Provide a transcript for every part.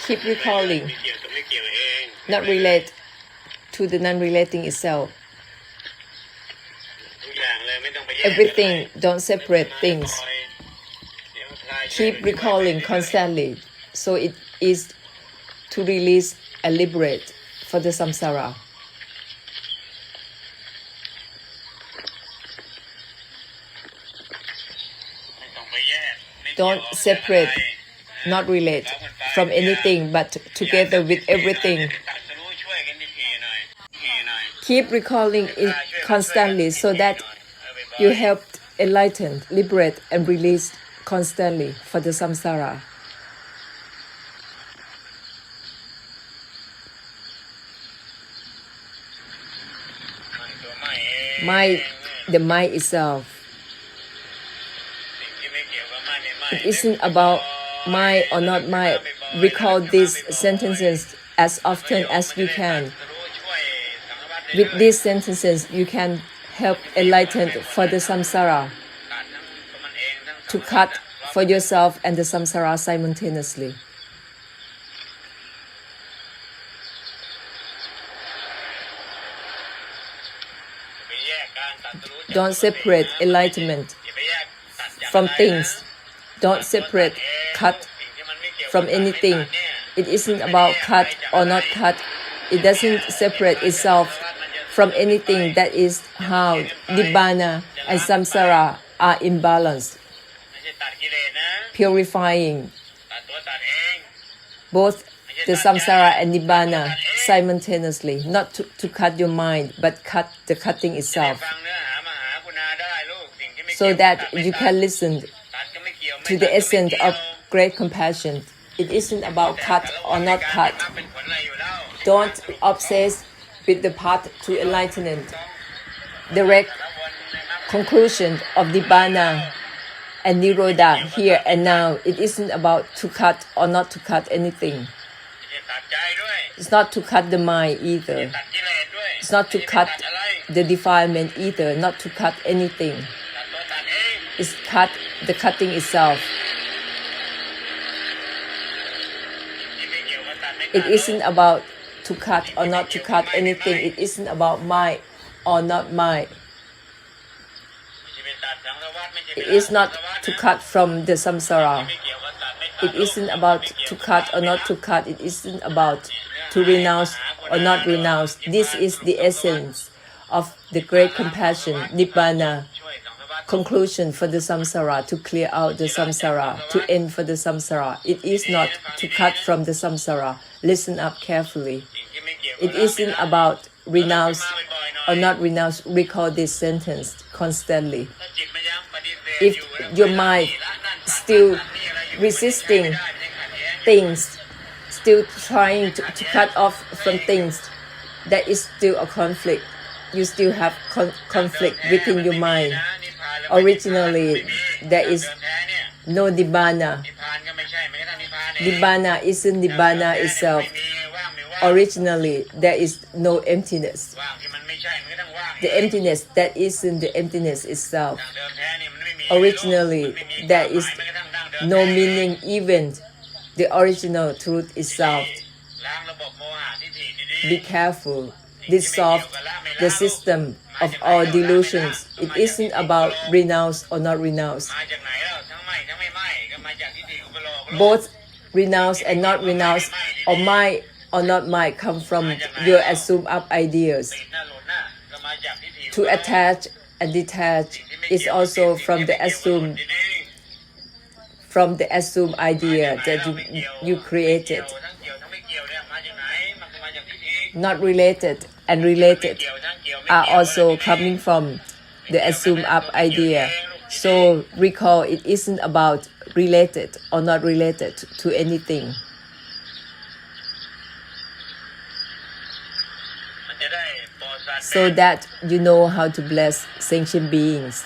keep recalling, not relate to the non-relating itself. Everything, don't separate things. Keep recalling constantly, so it is to release and liberate for the samsara. Don't separate, not relate from anything, but together with everything. Keep recalling it constantly so that you help enlighten, liberate, and release constantly for the samsara. The mind itself. It isn't about mind or not mind. Recall these sentences as often as you can. With these sentences, you can help enlighten for the samsara, to cut for yourself and the samsara simultaneously. Don't separate enlightenment from things. Don't separate cut from anything. It isn't about cut or not cut. It doesn't separate itself from anything. That is how nibbana and samsara are imbalanced, purifying both the samsara and nibbana simultaneously, not to cut your mind, but cut the cutting itself, so that you can listen to the essence of great compassion. It isn't about cut or not cut. Don't obsess with the path to enlightenment. Direct conclusion of nibbana and nirodha here and now. It isn't about to cut or not to cut anything. It's not to cut the mind either. It's not to cut the defilement either, not to cut anything. It's cut the cutting itself. It isn't about to cut or not to cut anything. It isn't about mind or not mind. It is not to cut from the samsara. It isn't about to cut or not to cut. It isn't about to renounce or not renounce. This is the essence of the great compassion, nibbana, conclusion for the samsara, to clear out the samsara, to end for the samsara. It is not to cut from the samsara. Listen up carefully. It isn't about renounce or not renounce. Recall this sentence constantly. If your mind still resisting things, still trying to cut off from things, that is still a conflict. You still have conflict within your mind. Originally, there is no nibbana. Nibbana isn't nibbana itself. Originally, there is no emptiness. The emptiness that isn't the emptiness itself. Originally, there is no meaning, even the original truth itself. Be careful. Dissolve the system of all delusions. It isn't about renounce or not renounce. Both renounce and not renounce, or mind or not mind, come from your assumed up ideas. To attach and detach is also from the assumed idea that you created. Not related and related are also coming from the assumed up idea. So recall, it isn't about related or not related to anything. So that you know how to bless sentient beings.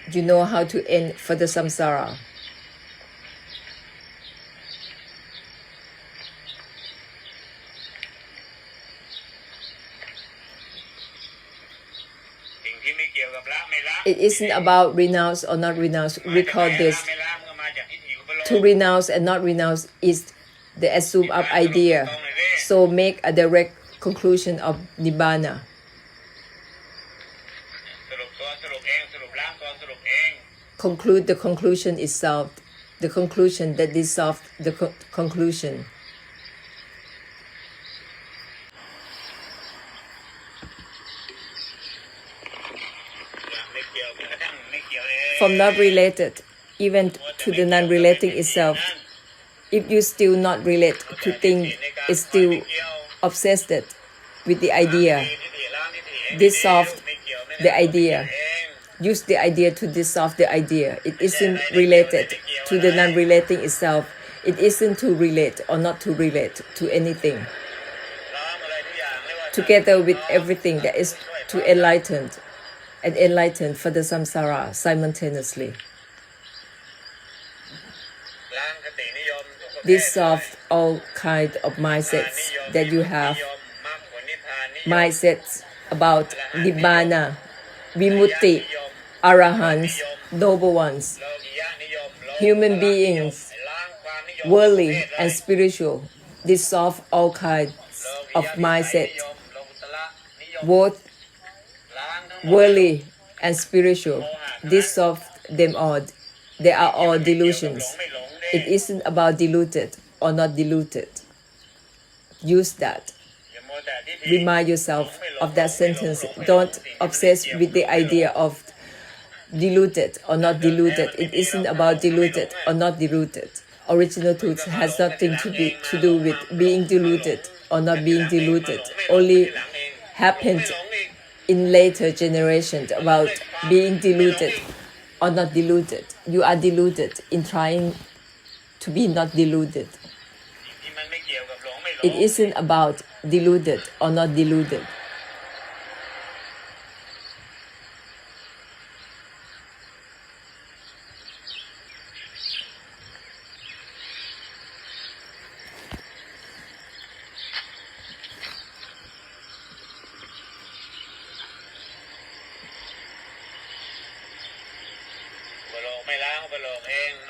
You know how to end for the samsara. It isn't about renounce or not renounce. Recall this. To renounce and not renounce is the assumed up idea. So make a direct conclusion of Nibbana. Conclude the conclusion itself. The conclusion that dissolves the conclusion. From not related, even to the non-relating itself, if you still not relate to things, is still obsessed with the idea, dissolve the idea. Use the idea to dissolve the idea. It isn't related to the non-relating itself. It isn't to relate or not to relate to anything. Together with everything that is to enlighten and enlighten for the samsara simultaneously. Dissolve all kind of mindsets that you have. Mindsets about Nibbana, Vimutti, Arahants, noble ones, human beings, worldly and spiritual. Dissolve all kinds of mindset, both worldly and spiritual. Dissolve them all. They are all delusions. It isn't about diluted or not diluted. Use that. Remind yourself of that sentence. Don't obsess with the idea of diluted or not diluted. It isn't about diluted or not diluted. Original truth has nothing to do with being diluted or not being diluted. Only happened in later generations about being diluted or not diluted. You are deluded in trying to be not deluded. It isn't about deluded or not deluded.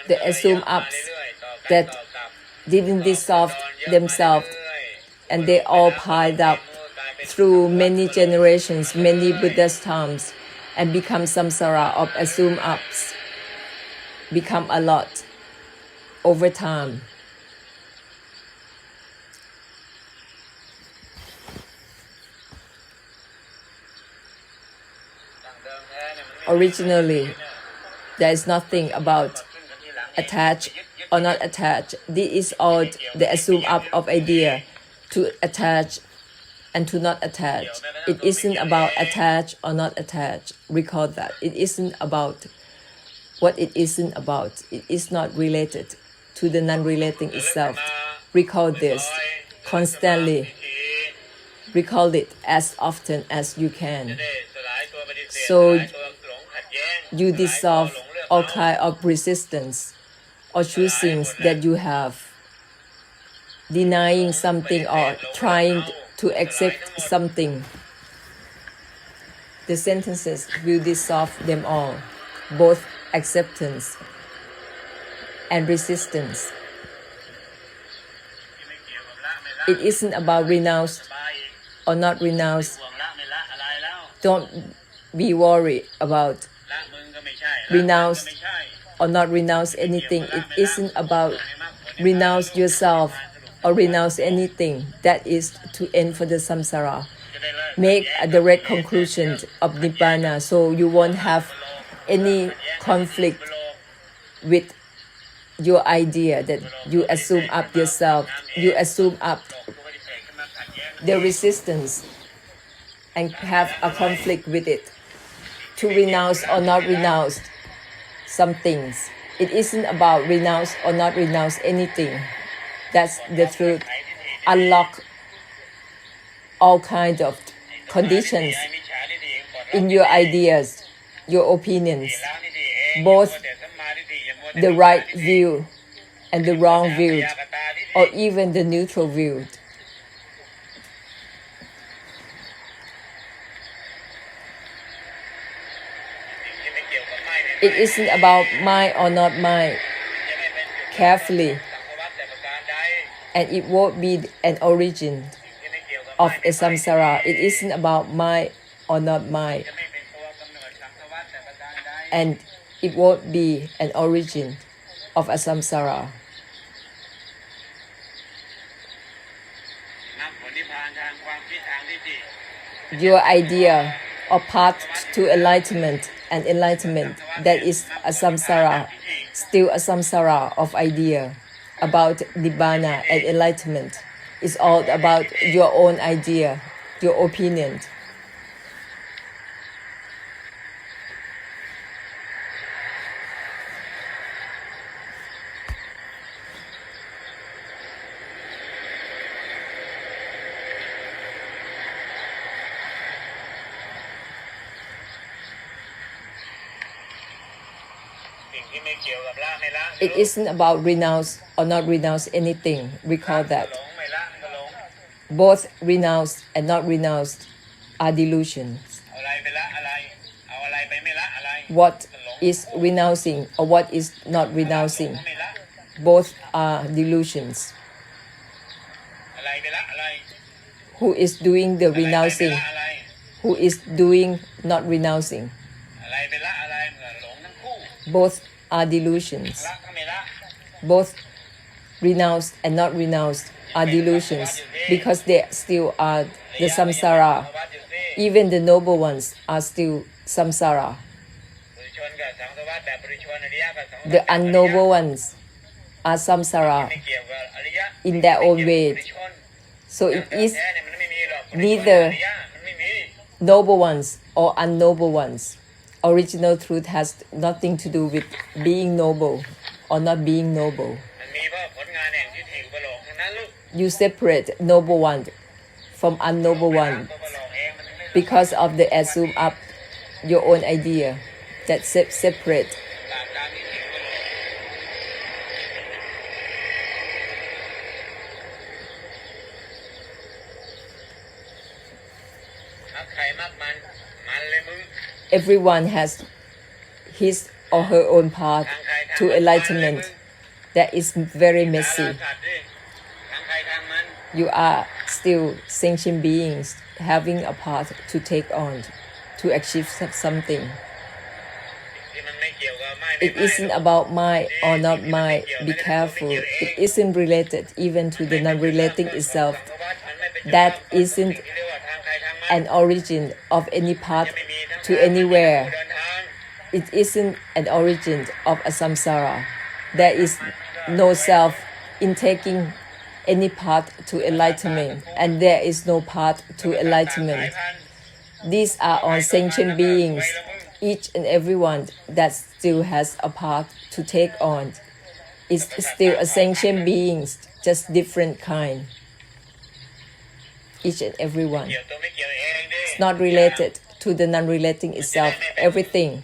The assumed ups that didn't dissolve themselves, and they all piled up through many generations, many Buddha's times, and become samsara of assumed ups, become a lot over time. Originally, there is nothing about attached or not attached. This is all the assumed up of idea to attach and to not attach. It isn't about attached or not attached. Recall that. It isn't about what it isn't about. It is not related to the non-relating itself. Recall this constantly. Recall it as often as you can. So you dissolve all kind of resistance or choosings that you have, denying something or trying to accept something. The sentences will dissolve them all, both acceptance and resistance. It isn't about renounced or not renounced. Don't be worried about renounce or not renounce anything. It isn't about renounce yourself or renounce anything. That is to end for the samsara. Make a direct conclusion of Nibbana so you won't have any conflict with your idea that you assume up yourself. You assume up the resistance and have a conflict with it. To renounce or not renounce some things. It isn't about renounce or not renounce anything. That's the truth. Unlock all kinds of conditions in your ideas, your opinions, both the right view and the wrong view, or even the neutral view. It isn't about mine or not mine carefully, and it won't be an origin of a samsara. It isn't about mine or not mine, and it won't be an origin of a samsara. Your idea or path to enlightenment and enlightenment, that is a samsara, still a samsara of idea about nibbana and enlightenment. It's all about your own idea, your opinion. It isn't about renounce or not renounce anything. Recall that. Both renounced and not renounced are delusions. What is renouncing or what is not renouncing, both are delusions. Who is doing the renouncing? Who is doing not renouncing? Both are delusions. Both renounced and not renounced are delusions because they still are the samsara. Even the noble ones are still samsara. The unnoble ones are samsara in their own way. So it is neither noble ones or unnoble ones. Original truth has nothing to do with being noble or not being noble. You separate noble one from unnoble one because of the assume up your own idea that separate. Everyone has his or her own path to enlightenment that is very messy. You are still sentient beings having a path to take on, to achieve something. It isn't about mine or not mine. Be careful. It isn't related even to the non-relating itself. That isn't an origin of any path to anywhere. It isn't an origin of a samsara. There is no self in taking any path to enlightenment, and there is no path to enlightenment. These are all sentient beings, each and every one that still has a path to take on. Is still a sentient beings, just different kind. Each and every one. It's not related to the non-relating itself, everything.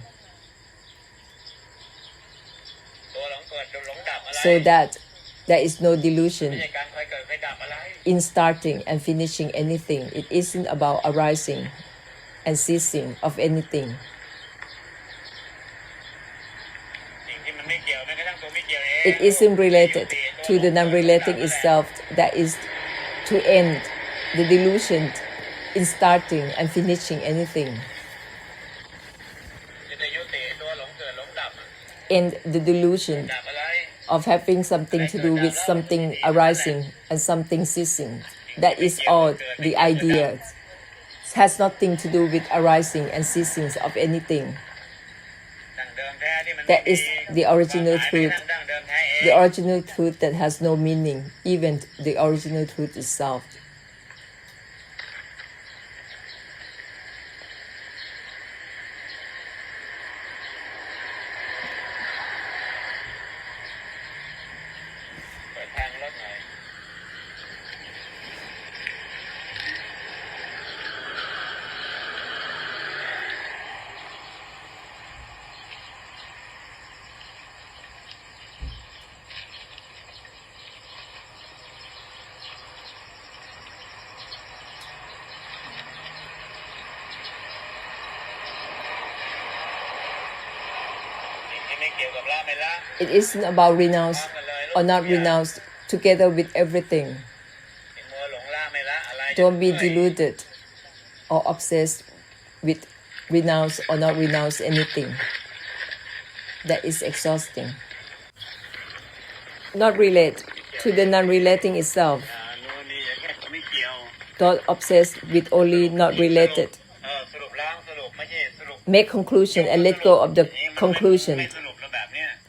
So that there is no delusion in starting and finishing anything. It isn't about arising and ceasing of anything. It isn't related to the non-relating itself, that is to end the delusion in starting and finishing anything. End the delusion of having something to do with something arising and something ceasing. That is all the idea. It has nothing to do with arising and ceasing of anything. That is the original truth. The original truth that has no meaning, even the original truth itself. It isn't about renounce or not renounce together with everything. Don't be deluded or obsessed with renounce or not renounce anything. That is exhausting. Not relate to the non-relating itself. Don't obsess with only not related. Make conclusion and let go of the conclusion.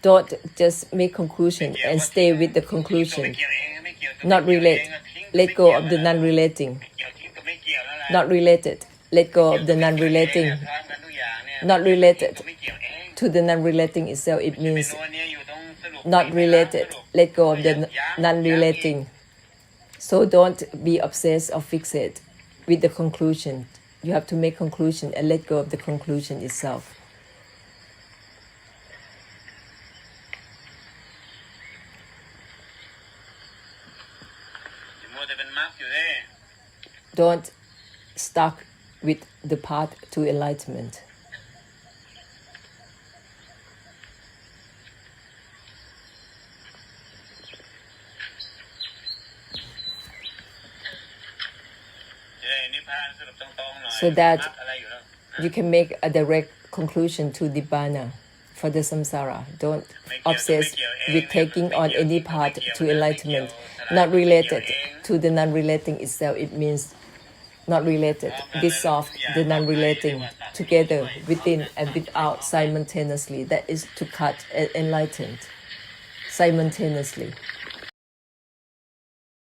Don't just make conclusion and stay with the conclusion. Not relate. Let go of the non-relating. Not related. Let go of the non-relating. Not related to the non-relating itself. It means not related. Let go of the non-relating. So don't be obsessed or fixated with the conclusion. You have to make conclusion and let go of the conclusion itself. Don't stuck with the path to enlightenment. So that you can make a direct conclusion to Nibbana for the samsara. Don't obsess with taking on any path to enlightenment. Not related to the non-relating itself. It means not related. Dissolve the non-relating together within and without simultaneously. That is to cut and enlighten simultaneously.